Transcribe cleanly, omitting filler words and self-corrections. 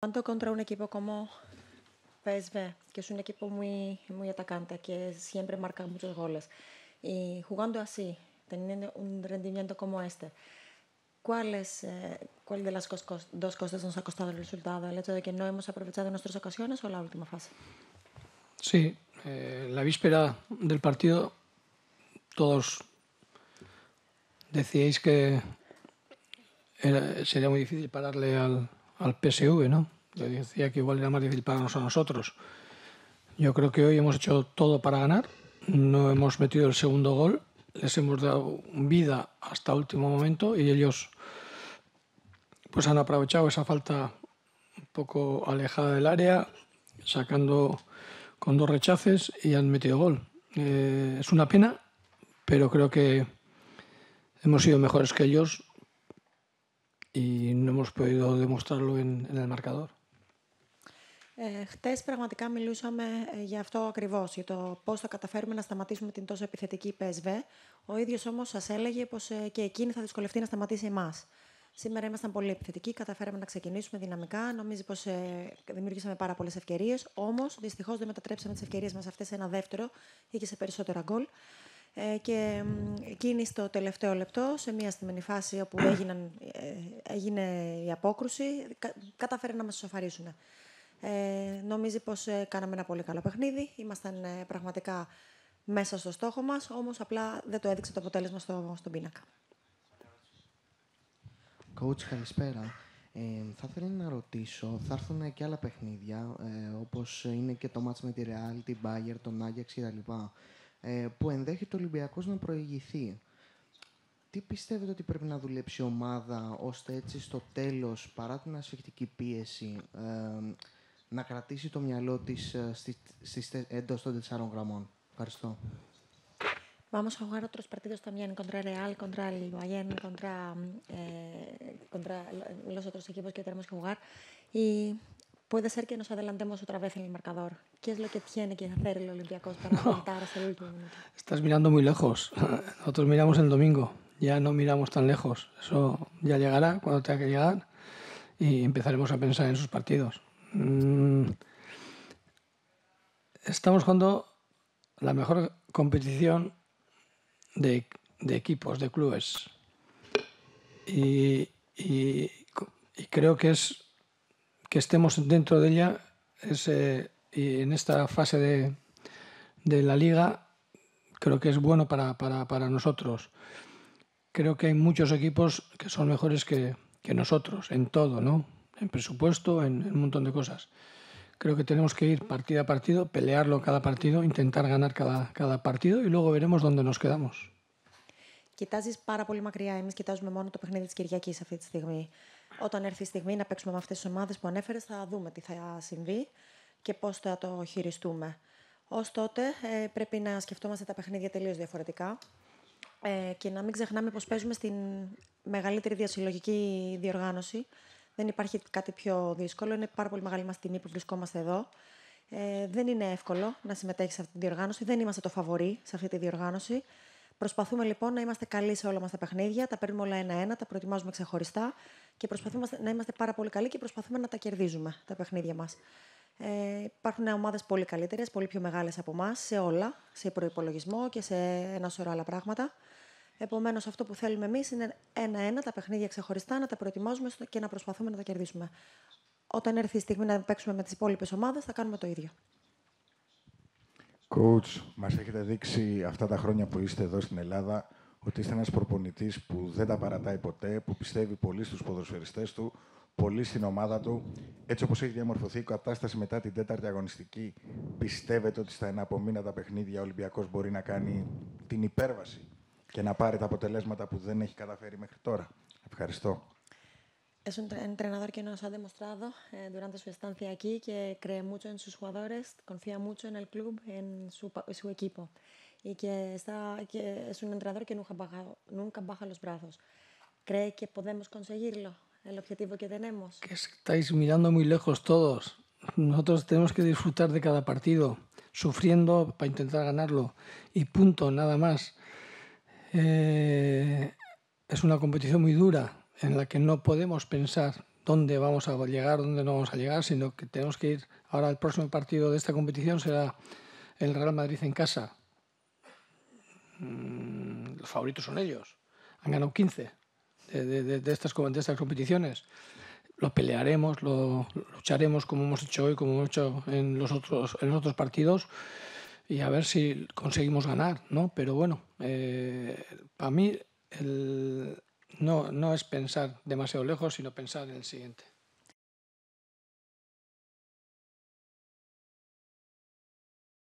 Tanto contra un equipo como PSV, que es un equipo muy atacante, que siempre marca muchos goles. Y jugando así, teniendo un rendimiento como este, ¿cuál de las dos cosas nos ha costado el resultado? ¿El hecho de que no hemos aprovechado nuestras ocasiones o la última fase? Sí, la víspera del partido todos decíais que sería muy difícil pararle al PSV, ¿no? Yo decía que igual era más difícil pararnos a nosotros. Yo creo que hoy hemos hecho todo para ganar. No hemos metido el segundo gol. Les hemos dado vida hasta último momento y ellos pues han aprovechado esa falta un poco alejada del área, sacando con 2 rechaces y han metido gol. Es una pena, pero creo que hemos sido mejores que ellos y no hemos podido demostrarlo en el marcador. Χτες πραγματικά μιλούσαμε για αυτό ακριβώς, για το πώς θα καταφέρουμε να σταματήσουμε την τόσο επιθετική PSV. Ο ίδιος όμως σας έλεγε πως και εκείνη θα δυσκολευτεί να σταματήσει εμάς. Σήμερα ήμασταν πολύ επιθετικοί, καταφέραμε να ξεκινήσουμε δυναμικά. Νομίζω πως δημιουργήσαμε πάρα πολλές ευκαιρίες. Όμως, δυστυχώς, δεν μετατρέψαμε τις ευκαιρίες μας αυτές σε ένα δεύτερο ή και σε περισσότερα γκολ. Και εκείνη στο τελευταίο λεπτό, σε μια στιμενή φάση όπου έγινε η απόκρουση, κατάφερε να μας ισοφαρίσουν. Νομίζω πως κάναμε ένα πολύ καλό παιχνίδι. Ήμασταν πραγματικά μέσα στο στόχο μας, όμως απλά δεν το έδειξε το αποτέλεσμα στον πίνακα. Coach, καλησπέρα. Θα ήθελα να ρωτήσω, θα έρθουν και άλλα παιχνίδια, όπως είναι και το μάτς με τη Real, την Bayern, τον Ajax κτλ. Που ενδέχεται ο Ολυμπιακός να προηγηθεί. Τι πιστεύετε ότι πρέπει να δουλέψει η ομάδα, ώστε έτσι στο τέλος, παρά την ασφικτική πίεση, να κρατήσει το μυαλό της εντός των 4 γραμμών? Ευχαριστώ. Vamos a jugar otros partidos también contra Real, contra el Bayern, contra los otros equipos que tenemos que jugar. Y puede ser que nos adelantemos otra vez en el marcador. ¿Qué es lo que tiene que hacer el Olympiacos para aguantar hasta el último minuto? Estás mirando muy lejos. Nosotros miramos el domingo, ya no miramos tan lejos. Eso ya llegará cuando tenga que llegar y empezaremos a pensar en esos partidos. Estamos jugando la mejor competición de equipos, de clubes. Y creo que estemos dentro de ella y en esta fase de la liga, creo que es bueno para nosotros. Creo que hay muchos equipos que son mejores que nosotros, en todo, ¿no? En presupuesto, en un montón de cosas. Creo que tenemos que ir partido a partido, pelearlo cada partido, intentar ganar cada partido y luego veremos dónde nos quedamos. Κοιτάζεις πάρα πολύ μακριά. Εμείς κοιτάζουμε μόνο το παιχνίδι της Κυριακής αυτή τη στιγμή. Όταν έρθει η στιγμή να παίξουμε με αυτές τις ομάδες που ανέφερες, θα δούμε τι θα συμβεί και πώς θα το χειριστούμε. Ως τότε πρέπει να σκεφτόμαστε τα παιχνίδια τελείως διαφορετικά και να μην ξεχνάμε πως παίζουμε στην μεγαλύτερη διασυλλογική διοργάνωση. Δεν υπάρχει κάτι πιο δύσκολο. Είναι πάρα πολύ μεγάλη μας τιμή που βρισκόμαστε εδώ. Δεν είναι εύκολο να συμμετέχει σε αυτή τη διοργάνωση. Δεν είμαστε το φαβορί σε αυτή τη διοργάνωση. Προσπαθούμε λοιπόν να είμαστε καλοί σε όλα μας τα παιχνίδια, τα παίρνουμε όλα ένα-ένα, τα προετοιμάζουμε ξεχωριστά και προσπαθούμε να είμαστε πάρα πολύ καλοί και προσπαθούμε να τα κερδίζουμε τα παιχνίδια μας. Υπάρχουν ομάδες πολύ καλύτερες, πολύ πιο μεγάλες από εμάς σε όλα, σε προϋπολογισμό και σε ένα σωρό άλλα πράγματα. Επομένως, αυτό που θέλουμε εμείς είναι ένα-ένα τα παιχνίδια ξεχωριστά, να τα προετοιμάζουμε και να προσπαθούμε να τα κερδίσουμε. Όταν έρθει η στιγμή να παίξουμε με τις υπόλοιπες ομάδες, θα κάνουμε το ίδιο. Coach, μας έχετε δείξει αυτά τα χρόνια που είστε εδώ στην Ελλάδα ότι είστε ένας προπονητής που δεν τα παρατάει ποτέ, που πιστεύει πολύ στους ποδοσφαιριστές του, πολύ στην ομάδα του. Έτσι όπως έχει διαμορφωθεί η κατάσταση μετά την 4η αγωνιστική, πιστεύετε ότι στα εναπομείνατα παιχνίδια ο Ολυμπιακός μπορεί να κάνει την υπέρβαση και να πάρει τα αποτελέσματα που δεν έχει καταφέρει μέχρι τώρα? Ευχαριστώ. Es un entrenador que nos ha demostrado durante su estancia aquí que cree mucho en sus jugadores, confía mucho en el club, en su equipo y que es un entrenador que nunca baja los brazos. ¿Cree que podemos conseguirlo, el objetivo que tenemos? Que estáis mirando muy lejos todos. Nosotros tenemos que disfrutar de cada partido, sufriendo para intentar ganarlo y punto, nada más. Es una competición muy dura en la que no podemos pensar dónde vamos a llegar, dónde no vamos a llegar, sino que tenemos que ir. Ahora el próximo partido de esta competición será el Real Madrid en casa. Los favoritos son ellos. Han ganado 15 de estas competiciones. Lo pelearemos, lo lucharemos como hemos hecho hoy, como hemos hecho en los otros partidos, y a ver si conseguimos ganar, ¿no? Pero bueno, para mí no es pensar demasiado lejos, sino pensar en el siguiente.